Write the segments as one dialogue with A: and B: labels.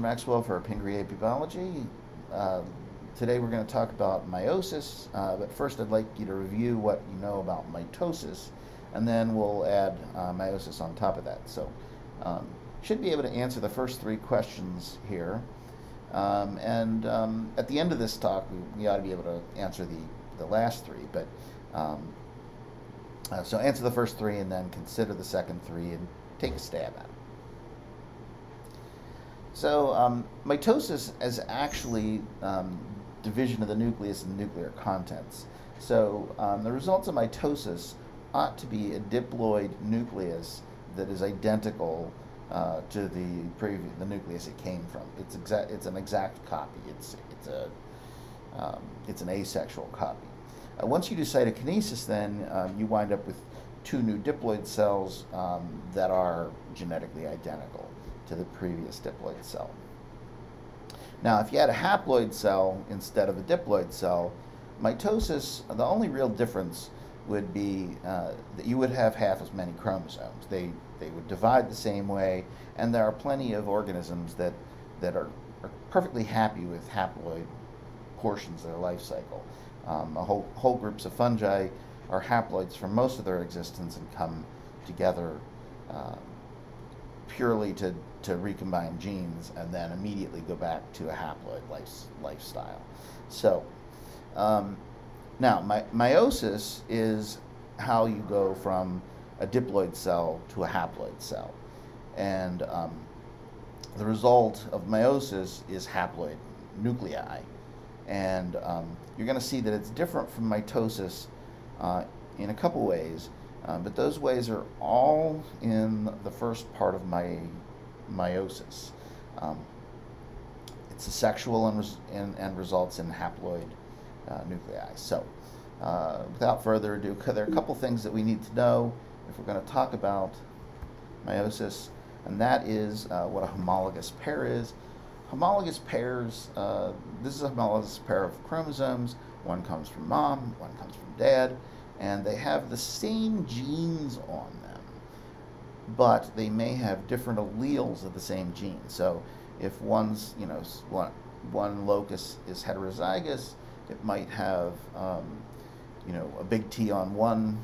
A: Maxwell for Pingree Biology. Uh, Today we're going to talk about meiosis, but first I'd like you to review what you know about mitosis, and then we'll add meiosis on top of that. So, um, should be able to answer the first three questions here, and at the end of this talk, we ought to be able to answer the last three. But so answer the first three, and then consider the second three, and take a stab at it. So mitosis is actually division of the nucleus and nuclear contents. So the results of mitosis ought to be a diploid nucleus that is identical to the nucleus it came from. It's an exact copy. It's an asexual copy. Once you do cytokinesis, then you wind up with two new diploid cells that are genetically identical to the previous diploid cell. Now, if you had a haploid cell instead of a diploid cell, mitosis, the only real difference would be that you would have half as many chromosomes. They would divide the same way, and there are plenty of organisms that are perfectly happy with haploid portions of their life cycle. Whole groups of fungi are haploids for most of their existence and come together purely to recombine genes and then immediately go back to a haploid lifestyle. So now meiosis is how you go from a diploid cell to a haploid cell, and the result of meiosis is haploid nuclei, and you're going to see that it's different from mitosis in a couple ways. But those ways are all in the first part of meiosis. It's asexual and results in haploid nuclei. So, without further ado, there are a couple things that we need to know if we're going to talk about meiosis, and that is what a homologous pair is. Homologous pairs, this is a homologous pair of chromosomes. One comes from mom, one comes from dad, and they have the same genes on them, but they may have different alleles of the same gene. So if one locus is heterozygous, it might have a big T on one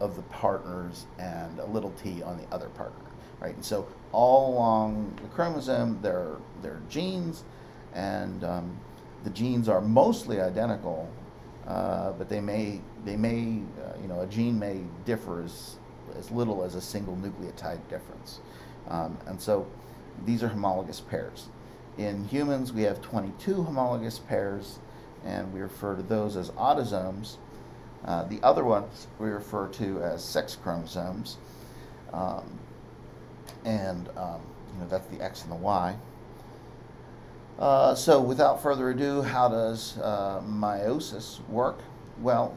A: of the partners and a little t on the other partner, right? And so all along the chromosome there are genes, and the genes are mostly identical. But a gene may differ as little as a single nucleotide difference. And so these are homologous pairs. In humans, we have 22 homologous pairs, and we refer to those as autosomes. The other ones we refer to as sex chromosomes. That's the X and the Y. So without further ado, how does meiosis work? Well,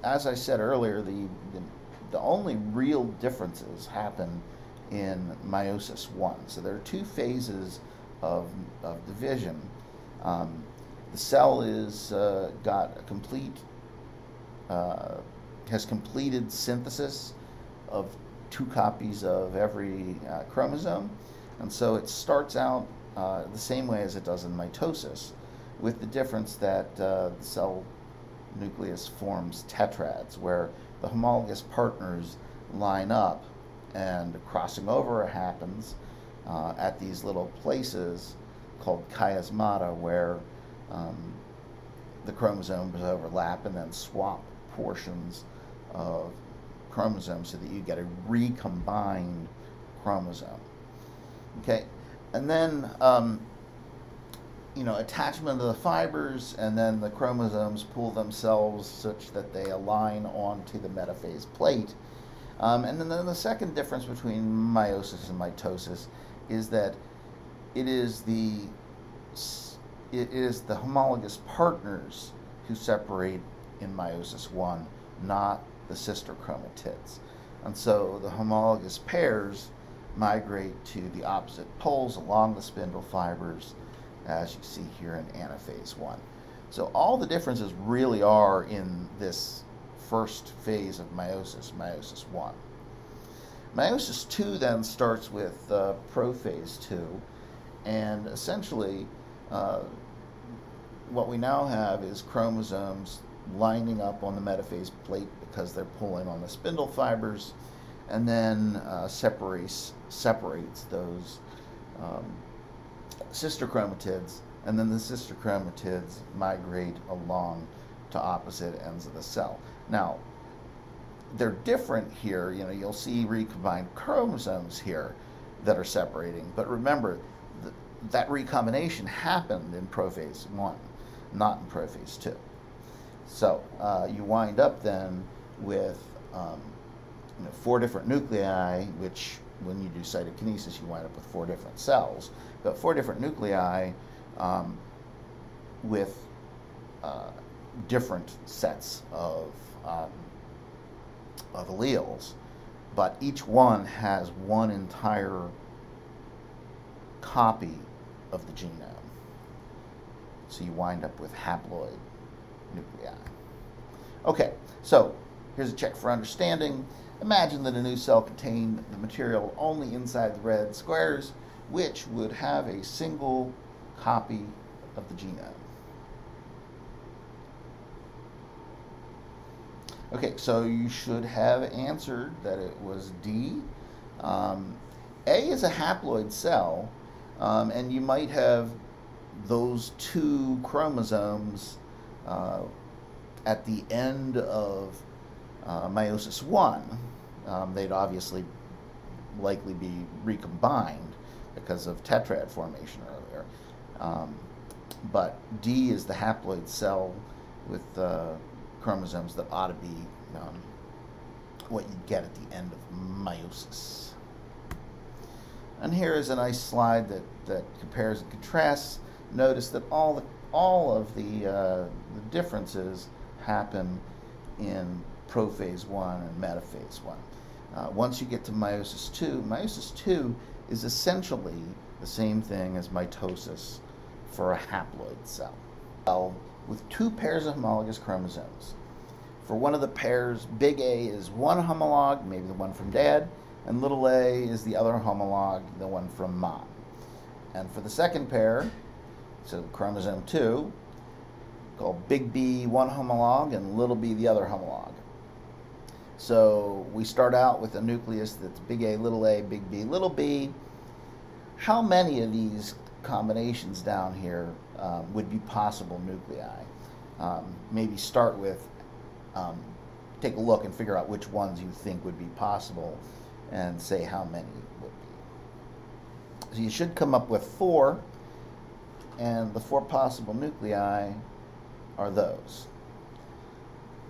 A: as I said earlier, the only real differences happen in meiosis 1. So there are two phases of division. The cell is has completed synthesis of two copies of every chromosome, and so it starts out the same way as it does in mitosis, with the difference that the cell nucleus forms tetrads, where the homologous partners line up and crossing over happens at these little places called chiasmata, where the chromosomes overlap and then swap portions of chromosomes so that you get a recombined chromosome. Okay. And then, attachment of the fibers, and then the chromosomes pull themselves such that they align onto the metaphase plate. And then the second difference between meiosis and mitosis is that it is the homologous partners who separate in meiosis 1, not the sister chromatids. And so the homologous pairs migrate to the opposite poles along the spindle fibers, as you see here in anaphase 1. So all the differences really are in this first phase of meiosis, meiosis 1. Meiosis 2 then starts with prophase 2, and essentially what we now have is chromosomes lining up on the metaphase plate because they're pulling on the spindle fibers, and then separates those sister chromatids, and then the sister chromatids migrate along to opposite ends of the cell. Now, they're different here. You know, you'll see recombined chromosomes here that are separating, but remember that recombination happened in prophase 1, not in prophase 2. So you wind up then with 4 different nuclei, which when you do cytokinesis, you wind up with 4 different cells, but 4 different nuclei with different sets of alleles, but each one has one entire copy of the genome. So you wind up with haploid nuclei. Okay, so here's a check for understanding. Imagine that a new cell contained the material only inside the red squares, which would have a single copy of the genome. Okay, so you should have answered that it was D. A is a haploid cell, and you might have those 2 chromosomes at the end of meiosis 1. They'd obviously likely be recombined because of tetrad formation earlier. But D is the haploid cell with chromosomes that ought to be what you'd get at the end of meiosis. And here is a nice slide that compares and contrasts. Notice that all of the differences happen in prophase 1 and metaphase 1. Once you get to meiosis 2 is essentially the same thing as mitosis for a haploid cell with 2 pairs of homologous chromosomes. For one of the pairs, big A is one homolog, maybe the one from dad, and little a is the other homolog, the one from mom. And for the second pair, so chromosome 2, called big B one homolog and little b the other homolog. So we start out with a nucleus that's big A, big B, little b. How many of these combinations down here would be possible nuclei? Maybe start with, take a look and figure out which ones you think would be possible and say how many would be. So you should come up with 4, and the 4 possible nuclei are those.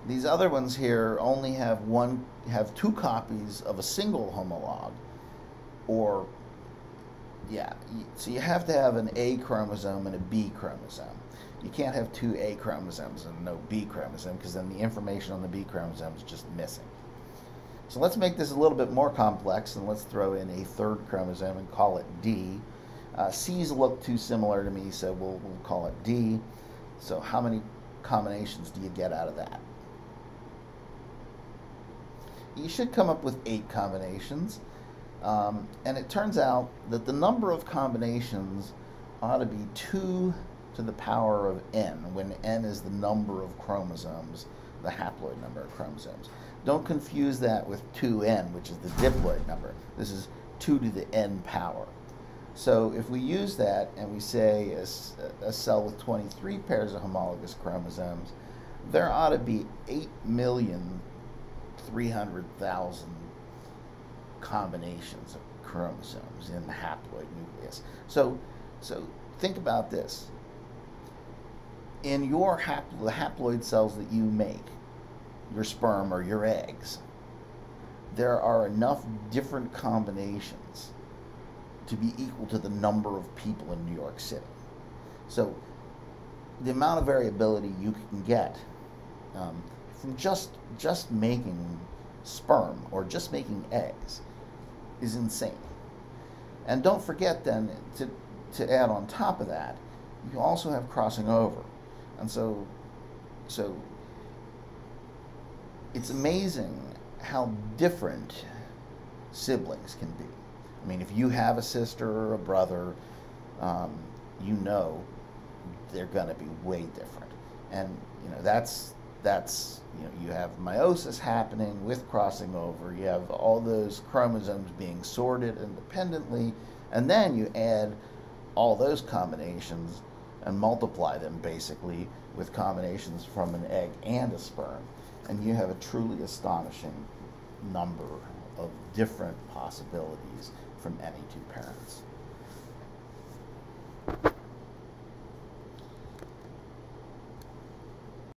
A: These other ones here only have 2 copies of a single homolog, or so you have to have an A chromosome and a B chromosome. You can't have 2 A chromosomes and no B chromosome, because then the information on the B chromosome is just missing. So let's make this a little bit more complex, and let's throw in a 3rd chromosome and call it D. C's look too similar to me, so we'll call it D. So how many combinations do you get out of that? You should come up with 8 combinations. And it turns out that the number of combinations ought to be 2 to the power of n, when n is the number of chromosomes, the haploid number of chromosomes. Don't confuse that with 2n, which is the diploid number. This is 2 to the n power. So if we use that and we say a cell with 23 pairs of homologous chromosomes, there ought to be 8,300,000 combinations of chromosomes in the haploid nucleus. So think about this. In your the haploid cells that you make, your sperm or your eggs, there are enough different combinations to be equal to the number of people in New York City. So the amount of variability you can get from just making sperm or just making eggs is insane. And don't forget then to add on top of that, you also have crossing over. And so it's amazing how different siblings can be. I mean, if you have a sister or a brother, you know they're going to be way different. And that's you have meiosis happening with crossing over. You have all those chromosomes being sorted independently, and then you add all those combinations and multiply them basically with combinations from an egg and a sperm, and you have a truly astonishing number of different possibilities from any two parents.